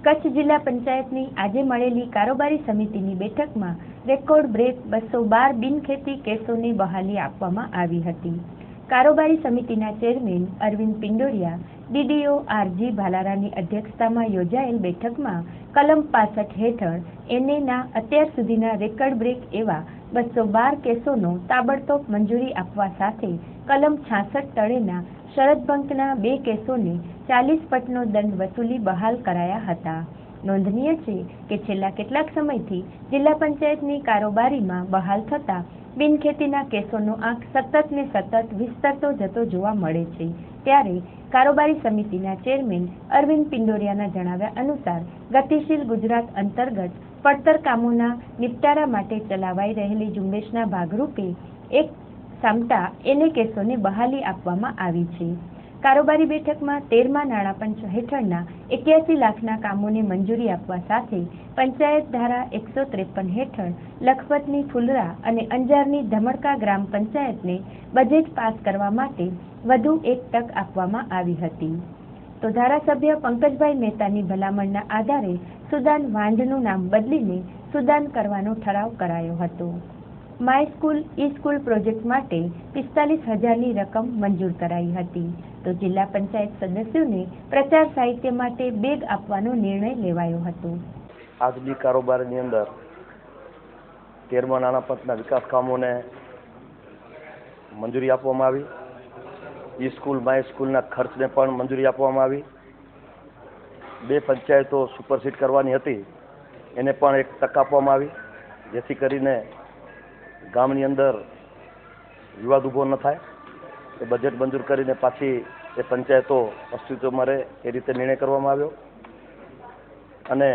કચ્છ જિલ્લા પંચાયતની આજે મળેલી કારોબારી સમિતિની બેઠકમાં રેકોર્ડ બ્રેક 212 બિનખેતી કેસોની બહાલી આપવામાં આવી હતી. કારોબારી સમિતિના chairman Arvind Pindoriya, DDO RG ભાલારાની અધ્યક્ષતામાં યોજાયેલ બેઠકમાં કલમ 65 હેઠળ એનએના અત્યાર સુધીના રેકર્ડ બ્રેક એવા 212 કેસોનો તાબડતોબ મંજૂરી આપવા સાથે કલમ 66 તળેના શરતભંગના 2 કેસોને 40 પટનો દંડ વસૂલી બહાલ કરાયા હતા. નોંધનીય છે કે છેલ્લા કેટલાક સમયથી જિલ્લા પંચાયતની કારોબારીમાં બહાલ થતા બિનખેતીના કેસોનો આંક સતત ને સતત વિસ્તરતો જતો જોવા મળે છે. ત્યારે કારોબારી સમિતિના ચેરમેન અરવિંદ પિંડોરિયાના જણાવ્યા અનુસાર ગતિશીલ ગુજરાત અંતર્ગત પડતર કામોના નિપટારા માટે ચલાવાઈ રહેલી ઝુંબેશના ભાગરૂપે એક સામટા એને કેસોને બહાલી આપવામાં આવી છે. કારોબારી બેઠકમાં 13મા નાણાપંચ હેઠળના 81 લાખના કામોને મંજૂરી આપવા સાથે પંચાયત ધારા 153 હેઠળ લખપતની ફુલરા અને અંજારની ધમડકા ગ્રામ પંચાયતને બજેટ પાસ કરવા માટે વધુ એક તક આપવામાં આવી હતી. તો ધારાસભ્ય પંકજભાઈ મહેતાની ભલામણના આધારે સુદાન વાંઢનું નામ બદલીને સુદાન કરવાનો ઠરાવ કરાયો હતો. My school E school project માટે 45,000ની રકમ મંજૂર કરાઈ હતી. તો જિલ્લા પંચાયત સદસ્યોને પ્રચાર સાહિત્ય માટે બેગ આપવાનો નિર્ણય લેવાયો હતો. આજની કારોબારની અંદર 13મા નાણાપંચના વિકાસ કામોને મંજૂરી આપવામાં આવી. ઈ સ્કૂલ માય સ્કૂલના ખર્ચને પણ મંજૂરી આપવામાં આવી. 2 પંચાયતો સુપરસીડ કરવાની હતી એને પણ એક તક આપવામાં આવી, જેથી કરીને ગામની અંદર વિવાદ ઊભો ન થાય. એ બજેટ મંજૂર કરીને પાછી એ પંચાયતો અસ્તિત્વમાં રહે એ રીતે નિર્ણય કરવામાં આવ્યો. અને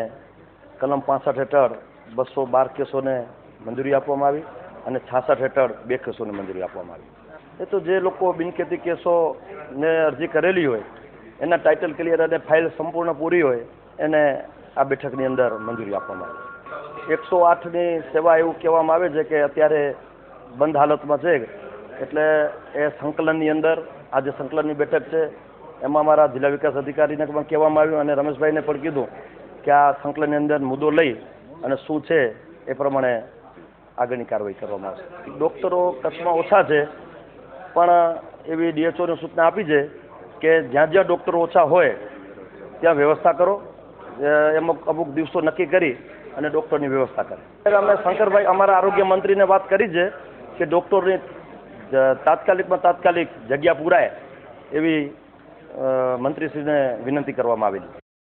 કલમ 65 હેઠળ 212 કેસોને મંજૂરી આપવામાં આવી અને 66 હેઠળ 2 કેસોને મંજૂરી આપવામાં આવી. એ તો જે લોકો બિનખેતી કેસોને અરજી કરેલી હોય એના ટાઇટલ ક્લિયર અને ફાઇલ સંપૂર્ણ પૂરી હોય એને આ બેઠકની અંદર મંજૂરી આપવામાં આવી. 108ની સેવા એવું કહેવામાં આવે છે કે અત્યારે બંધ હાલતમાં છે, એટલે એ સંકલનની અંદર આજે સંકલનની બેઠક છે એમાં અમારા જિલ્લા વિકાસ અધિકારીને પણ કહેવામાં આવ્યું અને રમેશભાઈને પણ કીધું કે આ સંકલનની અંદર મુદ્દો લઈ અને શું છે એ પ્રમાણે આગળની કાર્યવાહી કરવામાં આવશે. ડૉક્ટરો કચ્છમાં ઓછા છે, પણ એવી ડીએચઓને સૂચના આપી છે કે જ્યાં જ્યાં ડૉક્ટરો ઓછા હોય ત્યાં વ્યવસ્થા કરો, અમુક દિવસો નક્કી કરી અને ડૉક્ટરની વ્યવસ્થા કરે. અમે શંકરભાઈ અમારા આરોગ્ય મંત્રીને વાત કરી છે કે ડૉક્ટરની તાત્કાલિક જગ્યા પૂરાય એવી મંત્રીશ્રીને વિનંતી કરવામાં આવેલી.